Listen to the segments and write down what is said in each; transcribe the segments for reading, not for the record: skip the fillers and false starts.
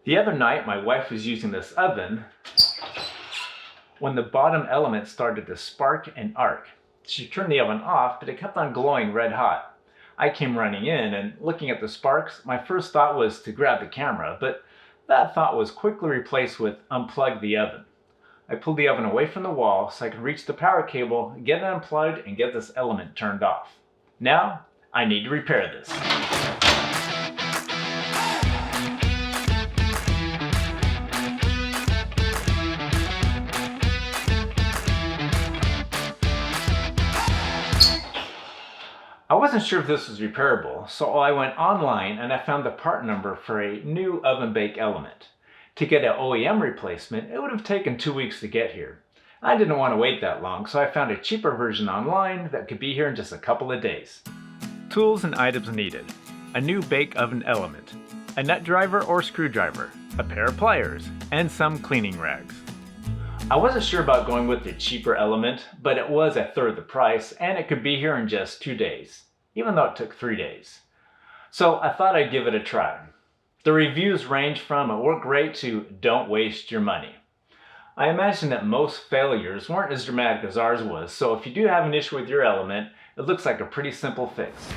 The other night, my wife was using this oven when the bottom element started to spark and arc. She turned the oven off, but it kept on glowing red hot. I came running in and looking at the sparks, my first thought was to grab the camera, but that thought was quickly replaced with unplug the oven. I pulled the oven away from the wall so I could reach the power cable, get it unplugged, and get this element turned off. Now, I need to repair this. I wasn't sure if this was repairable, so I went online and I found the part number for a new oven bake element. To get an OEM replacement, it would have taken 2 weeks to get here. I didn't want to wait that long, so I found a cheaper version online that could be here in just a couple of days. Tools and items needed: a new bake oven element, a nut driver or screwdriver, a pair of pliers, and some cleaning rags. I wasn't sure about going with the cheaper element, but it was a third the price and it could be here in just 2 days, even though it took 3 days. So I thought I'd give it a try. The reviews range from "it worked great" to "don't waste your money." I imagine that most failures weren't as dramatic as ours was, so if you do have an issue with your element, it looks like a pretty simple fix.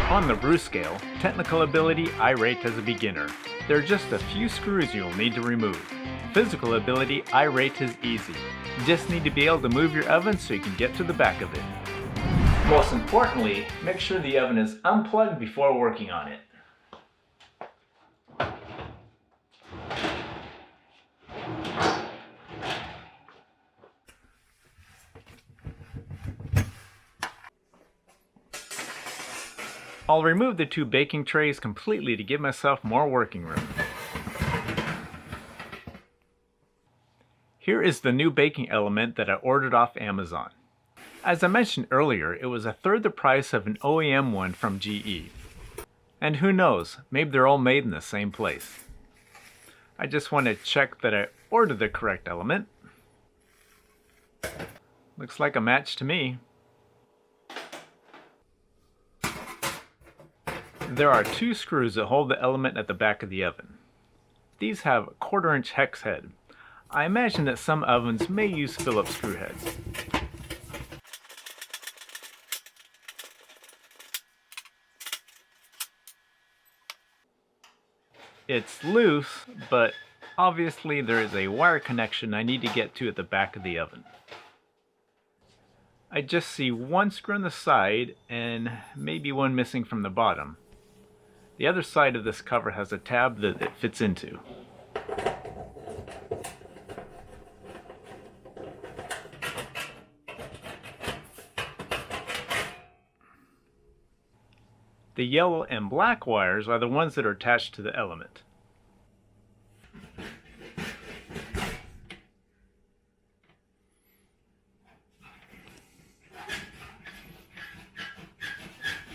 On the Bruce scale, technical ability I rate as a beginner. There are just a few screws you'll need to remove. Physical ability I rate as easy. You just need to be able to move your oven so you can get to the back of it. Most importantly, make sure the oven is unplugged before working on it. I'll remove the 2 baking trays completely to give myself more working room. Here is the new baking element that I ordered off Amazon. As I mentioned earlier, it was a third the price of an OEM one from GE. And who knows, maybe they're all made in the same place. I just want to check that I ordered the correct element. Looks like a match to me. There are 2 screws that hold the element at the back of the oven. These have a 1/4 inch hex head. I imagine that some ovens may use Phillips screw heads. It's loose, but obviously there is a wire connection I need to get to at the back of the oven. I just see 1 screw on the side and maybe 1 missing from the bottom. The other side of this cover has a tab that it fits into. The yellow and black wires are the ones that are attached to the element.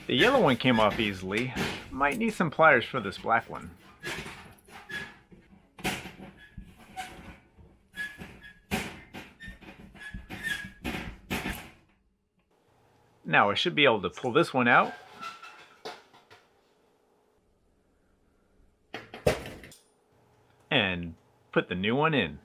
The yellow one came off easily. Might need some pliers for this black one. Now I should be able to pull this one out. And put the new one in.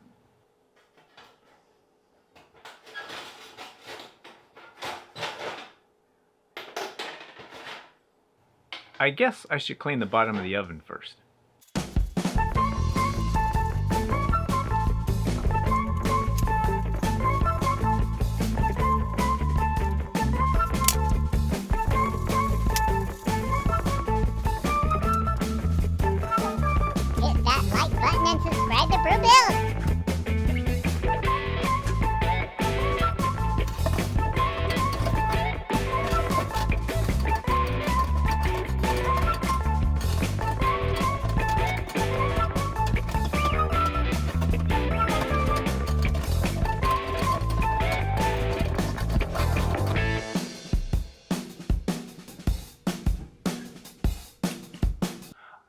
I guess I should clean the bottom of the oven first. Hit that like button and subscribe to PRYSM.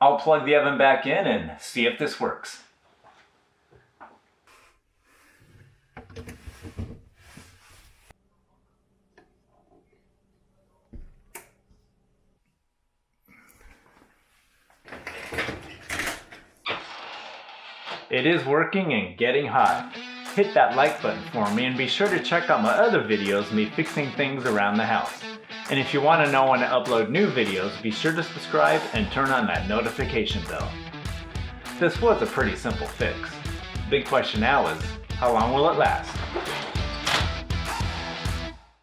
I'll plug the oven back in and see if this works. It is working and getting hot. Hit that like button for me and be sure to check out my other videos me fixing things around the house. And if you want to know when I upload new videos, be sure to subscribe and turn on that notification bell. This was a pretty simple fix. The big question now is, how long will it last?